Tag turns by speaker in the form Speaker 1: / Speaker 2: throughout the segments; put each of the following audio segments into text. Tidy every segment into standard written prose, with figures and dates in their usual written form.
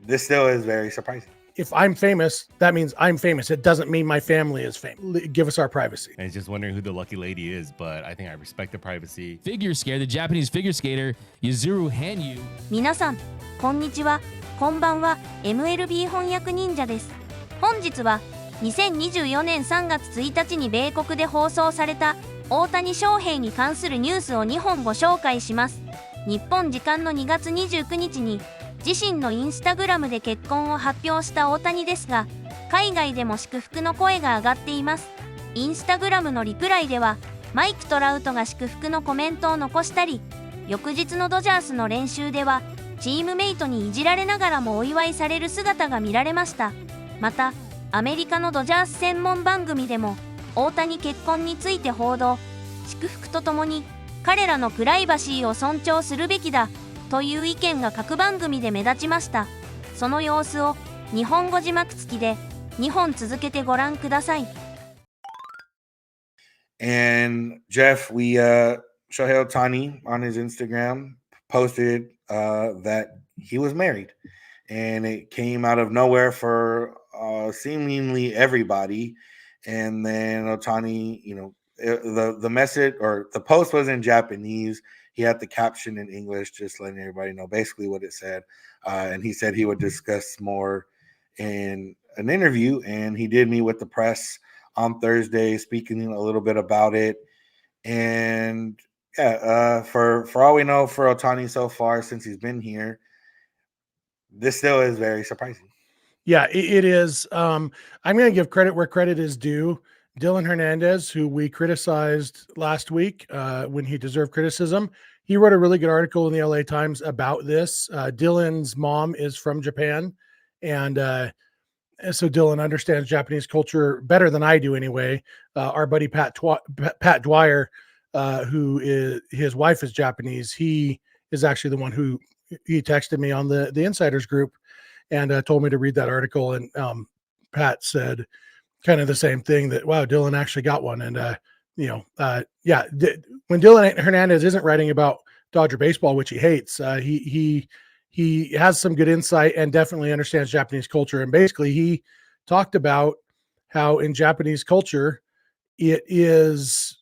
Speaker 1: this still is very surprising.
Speaker 2: If I'm famous, that means I'm famous. It doesn't mean my family is famous. Give us our privacy.
Speaker 3: And just wondering who the lucky lady is, but I think I respect the privacy.
Speaker 4: Figure skater, the Japanese figure skater, Yuẓuru Hanyu.
Speaker 5: 皆さん、こんにちは、こんばんは、MLB 翻訳忍者です。本日は2024年3月1日に米国で放送された大谷翔平に関するニュースを2本ご紹介します。日本時間の2月29日に自身のインスタグラムで結婚を発表した大谷ですが、海外でも祝福の声が上がっています。インスタグラムのリプライでは、マイク・トラウトが祝福のコメントを残したり、翌日のドジャースの練習では、チームメイトにいじられながらもお祝いされる姿が見られました。また、アメリカのドジャース専門番組でも、大谷結婚について報道、祝福とともに、彼らのプライバシーを尊重するべきだ、という意見が各番組で目立ちました。その様子を日本語字幕付きで2本続けてご覧ください。
Speaker 1: And Jeff, Shohei Otani on his Instagram posted that he was married, and it came out of nowhere for seemingly everybody. And then Otani, the message or the post was in Japanese. He had the caption in English, just letting everybody know basically what it said. And he said he would discuss more in an interview. And he did meet with the press on Thursday, speaking a little bit about it. And for all we know, for Otani so far, since he's been here, this still is very surprising.
Speaker 2: Yeah, it is. I'm going to give credit where credit is due. Dylan Hernandez, who we criticized last week when he deserved criticism, he wrote a really good article in the LA Times about this. Dylan's mom is from Japan, and so Dylan understands Japanese culture better than I do anyway. Our buddy Pat Dwyer, who is his wife is Japanese, he is actually the one who he texted me on the Insiders group and told me to read that article. And Pat said kind of the same thing, that, wow, Dylan actually got one. And, when Dylan Hernandez isn't writing about Dodger baseball, which he hates, he has some good insight and definitely understands Japanese culture. And basically he talked about how in Japanese culture, there's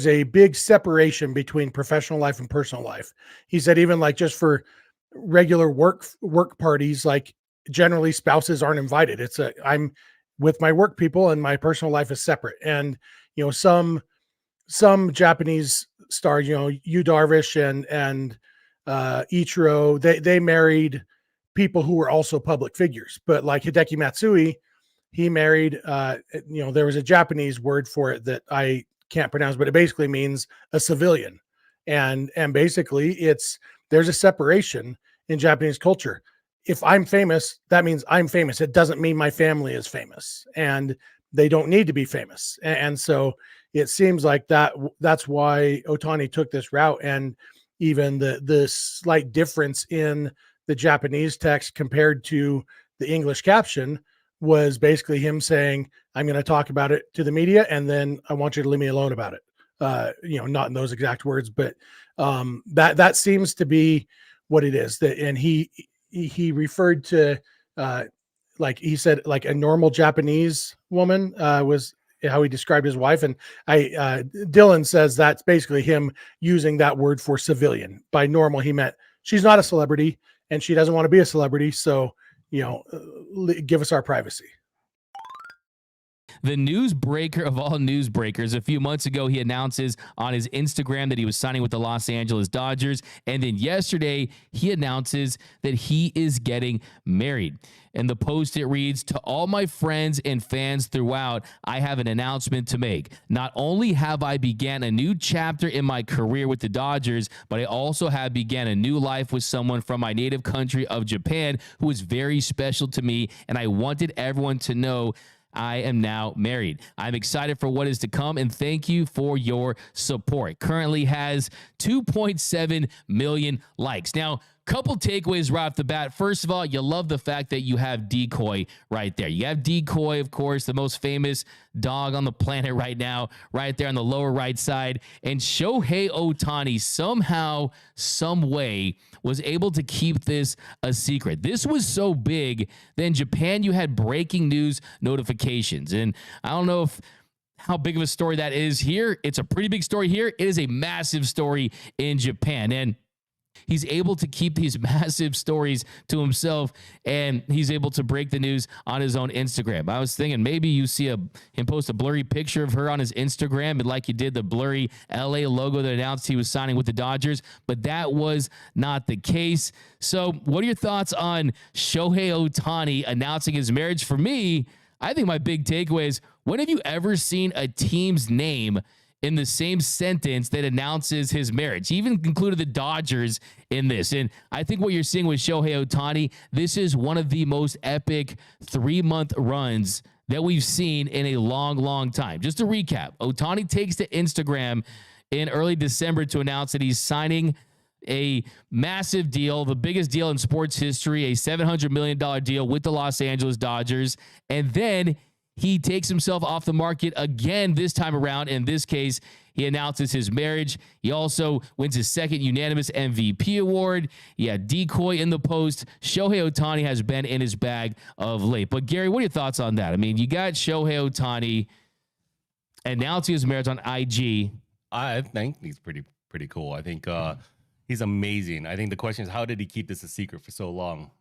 Speaker 2: a big separation between professional life and personal life. He said, even like just for regular work parties, like generally spouses aren't invited. I'm with my work people and my personal life is separate. And, some Japanese stars, Yu Darvish and Ichiro, they married people who were also public figures, but like Hideki Matsui, he married, there was a Japanese word for it that I can't pronounce, but it basically means a civilian. And basically there's a separation in Japanese culture. If I'm famous, that means I'm famous. It doesn't mean my family is famous, and they don't need to be famous. And so it seems like that's why Otani took this route. And even the slight difference in the Japanese text compared to the English caption was basically him saying, I'm going to talk about it to the media, and then I want you to leave me alone about it. Not in those exact words, but that seems to be what it is. And he referred to, like he said, like a normal Japanese woman was how he described his wife. And Dylan says that's basically him using that word for civilian. By normal, he meant she's not a celebrity and she doesn't want to be a celebrity. So, give us our privacy.
Speaker 4: The newsbreaker of all newsbreakers. A few months ago, he announces on his Instagram that he was signing with the Los Angeles Dodgers. And then yesterday, he announces that he is getting married. In the post, it reads, "To all my friends and fans throughout, I have an announcement to make. Not only have I began a new chapter in my career with the Dodgers, but I also have began a new life with someone from my native country of Japan who is very special to me, and I wanted everyone to know I am now married. I'm excited for what is to come, and thank you for your support." Currently has 2.7 million likes. Now, couple takeaways right off the bat. First of all, you love the fact that you have Decoy right there. You have Decoy, of course, the most famous dog on the planet right now, right there on the lower right side. And Shohei Otani somehow, some way, was able to keep this a secret. This was so big that in Japan, you had breaking news notifications. And I don't know how big of a story that is here. It's a pretty big story here. It is a massive story in Japan. And he's able to keep these massive stories to himself, and he's able to break the news on his own Instagram. I was thinking maybe you see him post a blurry picture of her on his Instagram, and like you did the blurry LA logo that announced he was signing with the Dodgers, but that was not the case. So what are your thoughts on Shohei Otani announcing his marriage? For me, I think my big takeaway is, when have you ever seen a team's name in the same sentence that announces his marriage? He even included the Dodgers in this. And I think what you're seeing with Shohei Otani, this is one of the most epic 3-month runs that we've seen in a long, long time. Just to recap, Otani takes to Instagram in early December to announce that he's signing a massive deal, the biggest deal in sports history, a $700 million deal with the Los Angeles Dodgers. And then he takes himself off the market again this time around. In this case, he announces his marriage. He also wins his second unanimous MVP award. He had Decoy in the post. Shohei Otani has been in his bag of late. But Gary, what are your thoughts on that? I mean, you got Shohei Otani announcing his marriage on IG.
Speaker 3: I think he's pretty cool. I think he's amazing. I think the question is, how did he keep this a secret for so long?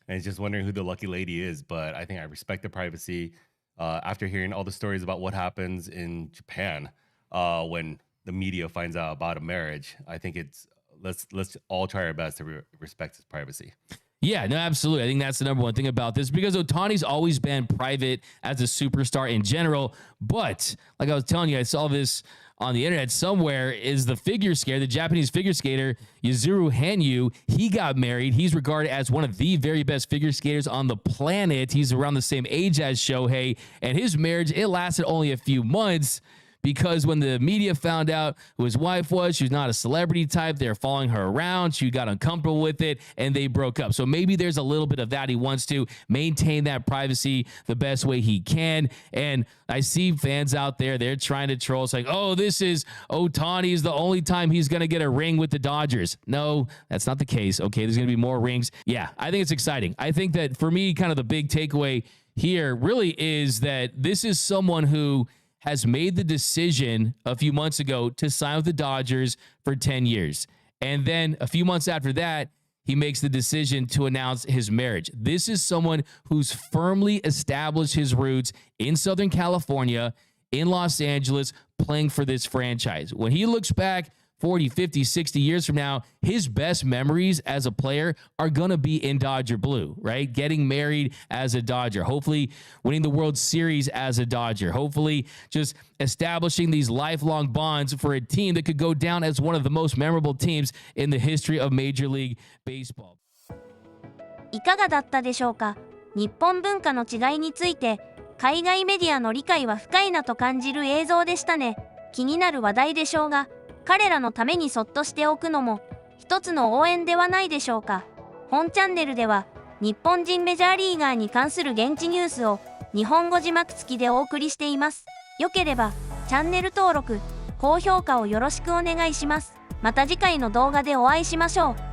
Speaker 3: And it's just wondering who the lucky lady is. But I think I respect the privacy. After hearing all the stories about what happens in Japan when the media finds out about a marriage, I think it's let's all try our best to respect his privacy.
Speaker 4: Yeah, no, absolutely. I think that's the number one thing about this, because Otani's always been private as a superstar in general. But like I was telling you, I saw this on the internet somewhere, is the figure skater, the Japanese figure skater, Yuzuru Hanyu. He got married. He's regarded as one of the very best figure skaters on the planet. He's around the same age as Shohei, and his marriage, it lasted only a few months, because when the media found out who his wife was, she was not a celebrity type. They're following her around. She got uncomfortable with it, and they broke up. So maybe there's a little bit of that. He wants to maintain that privacy the best way he can. And I see fans out there, they're trying to troll. It's like, oh, this is Otani's the only time he's going to get a ring with the Dodgers. No, that's not the case. Okay, there's going to be more rings. Yeah, I think it's exciting. I think that for me, kind of the big takeaway here really is that this is someone who has made the decision a few months ago to sign with the Dodgers for 10 years. And then a few months after that, he makes the decision to announce his marriage. This is someone who's firmly established his roots in Southern California, in Los Angeles, playing for this franchise. When he looks back 40, 50, 60 years from now, his best memories as a player are going to be in Dodger blue, right? Getting married as a Dodger, hopefully winning the World Series as a Dodger, hopefully just establishing these lifelong bonds for a team that could go down as one of the most memorable teams in the history of Major League Baseball.
Speaker 5: いかがだったでしょうか。日本文化の違いについて、海外メディアの理解は深いなと感じる映像でしたね。気になる話題でしょうが、彼らのためにそっとしておくのも一つの応援ではないでしょうか。本チャンネルでは日本人メジャーリーガーに関する現地ニュースを日本語字幕付きでお送りしています。よければチャンネル登録、高評価をよろしくお願いします。また次回の動画でお会いしましょう。